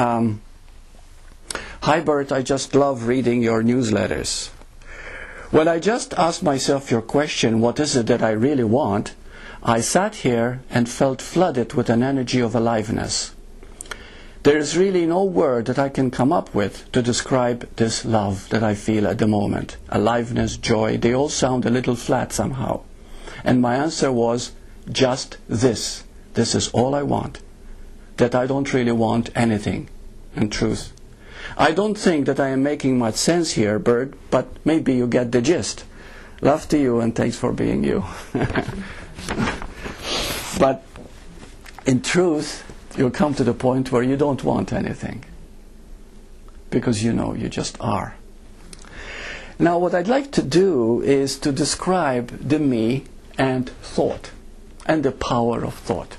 Um, Hi Burt, I just love reading your newsletters. When I just asked myself your question, what is it that I really want, I sat here and felt flooded with an energy of aliveness. There is really no word that I can come up with to describe this love that I feel at the moment. Aliveness, joy, they all sound a little flat somehow. And my answer was, just this. This is all I want. That I don't really want anything, in truth. I don't think that I am making much sense here, Burt, but maybe you get the gist. Love to you and thanks for being you. But in truth, you'll come to the point where you don't want anything. Because you know, you just are. Now what I'd like to do is to describe the me and thought, and the power of thought.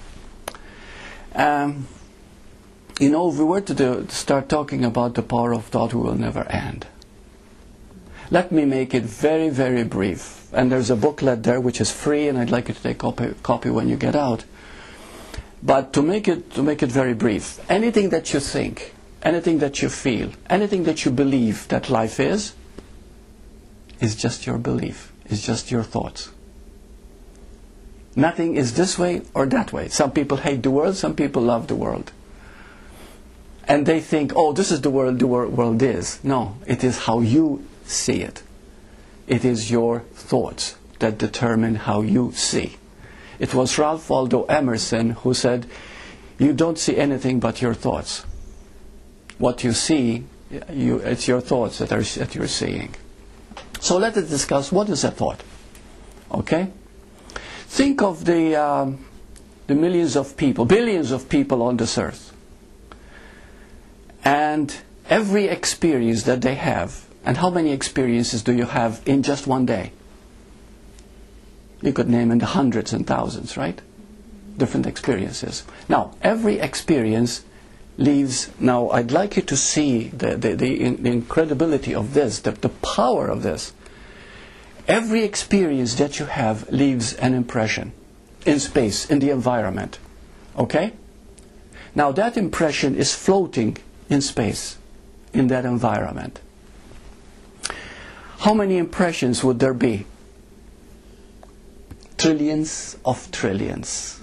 You know, if we were to start talking about the power of thought, we will never end. Let me make it very, very brief. And there's a booklet there which is free, and I'd like you to take a copy when you get out. But to make it very brief, anything that you think, anything that you feel, anything that you believe that life is just your belief, is just your thoughts. Nothing is this way or that way. Some people hate the world, some people love the world. And they think, oh, this is the world is. No, it is how you see it. It is your thoughts that determine how you see. It was Ralph Waldo Emerson who said, you don't see anything but your thoughts. What you see, it's your thoughts that you're seeing. So let us discuss what is a thought. Okay? Think of the millions of people, billions of people on this earth. And every experience that they have, and how many experiences do you have in just one day? You could name in the hundreds and thousands, right? Different experiences. Now, every experience leaves, now I'd like you to see the incredibility of this, the power of this. Every experience that you have leaves an impression in space, in the environment. Okay? Now that impression is floating in space, in that environment. How many impressions would there be? Trillions of trillions.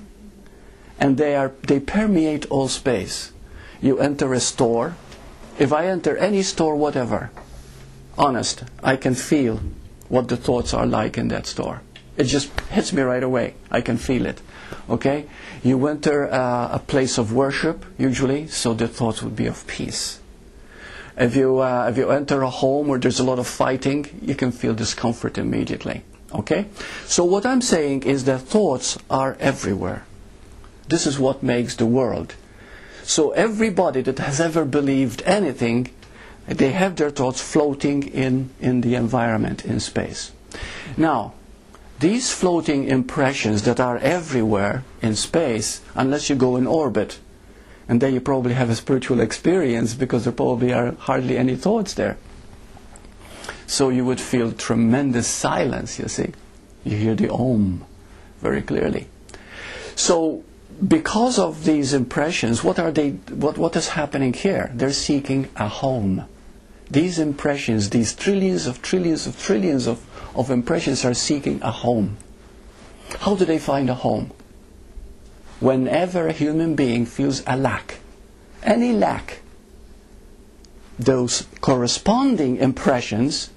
And they permeate all space. You enter a store. If I enter any store, whatever, honest, I can feel what the thoughts are like in that store. It just hits me right away. I can feel it. Okay? You enter a place of worship, usually, so the thoughts would be of peace. If you enter a home where there's a lot of fighting, you can feel discomfort immediately. Okay? So what I'm saying is that thoughts are everywhere. This is what makes the world. So everybody that has ever believed anything, they have their thoughts floating in the environment, in space. Now, these floating impressions that are everywhere in space, unless you go in orbit, and then you probably have a spiritual experience because there probably are hardly any thoughts there. So you would feel tremendous silence, you see. You hear the Om very clearly. So because of these impressions, what is happening here? They're seeking a home. These impressions, these trillions of trillions of trillions of impressions are seeking a home. How do they find a home? Whenever a human being feels a lack, any lack, those corresponding impressions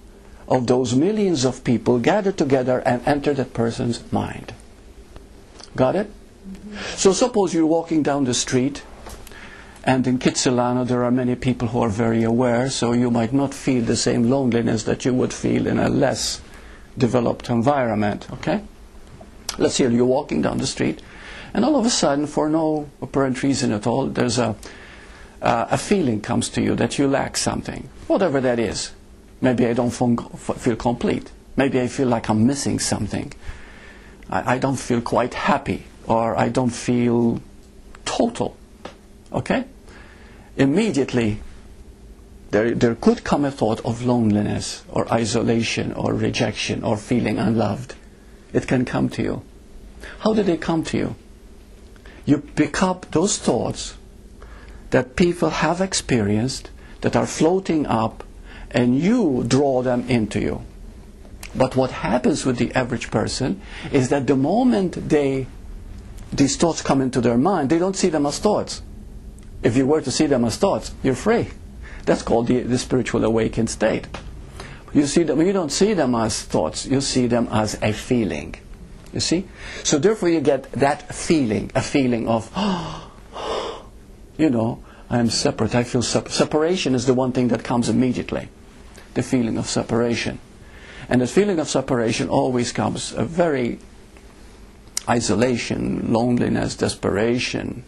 of those millions of people gather together and enter that person's mind. Got it? So suppose you're walking down the street, and in Kitsilano there are many people who are very aware, so you might not feel the same loneliness that you would feel in a less developed environment. Okay? Let's say you're walking down the street, and all of a sudden, for no apparent reason at all, there's a feeling comes to you that you lack something, whatever that is. Maybe I don't feel complete. Maybe I feel like I'm missing something. I don't feel quite happy, or I don't feel total. Okay? Immediately, there could come a thought of loneliness, or isolation, or rejection, or feeling unloved. It can come to you. How do they come to you? You pick up those thoughts that people have experienced, that are floating up, and you draw them into you. But what happens with the average person is that the moment these thoughts come into their mind, they don't see them as thoughts. If you were to see them as thoughts, you're free. That's called the spiritual awakened state. You see them, you don't see them as thoughts, you see them as a feeling. You see? So therefore you get that feeling, a feeling of, you know, I am separate, I feel separation is the one thing that comes immediately. The feeling of separation. And the feeling of separation always comes a very isolation, loneliness, desperation,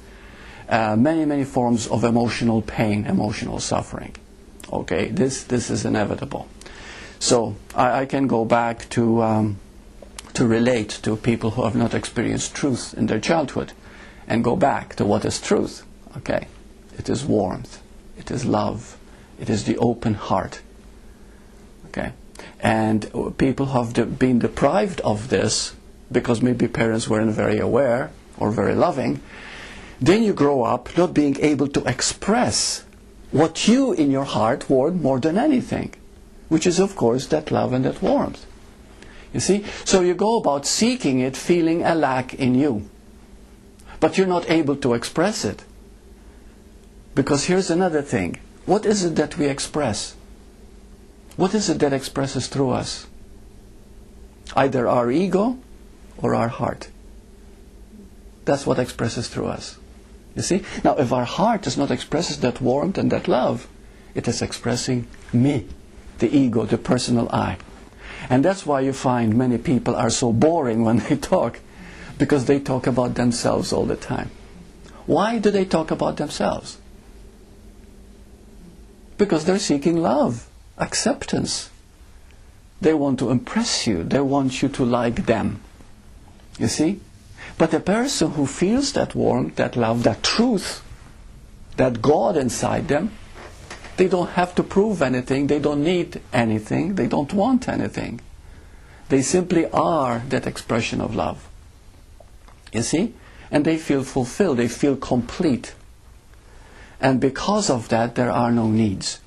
many forms of emotional pain, emotional suffering. Okay, this is inevitable. So I can go back to relate to people who have not experienced truth in their childhood, and go back to what is truth. Okay, it is warmth, it is love, it is the open heart. Okay, and people have been deprived of this because maybe parents weren't very aware or very loving. Then you grow up not being able to express what you in your heart want more than anything, which is of course that love and that warmth. You see? So you go about seeking it, feeling a lack in you. But you're not able to express it. Because here's another thing. What is it that we express? What is it that expresses through us? Either our ego or our heart. That's what expresses through us. You see? Now, if our heart does not express that warmth and that love, it is expressing me, the ego, the personal I. And that's why you find many people are so boring when they talk, because they talk about themselves all the time. Why do they talk about themselves? Because they're seeking love, acceptance. They want to impress you. They want you to like them. You see? But the person who feels that warmth, that love, that truth, that God inside them, they don't have to prove anything. They don't need anything. They don't want anything. They simply are that expression of love. You see? And they feel fulfilled. They feel complete. And because of that, there are no needs.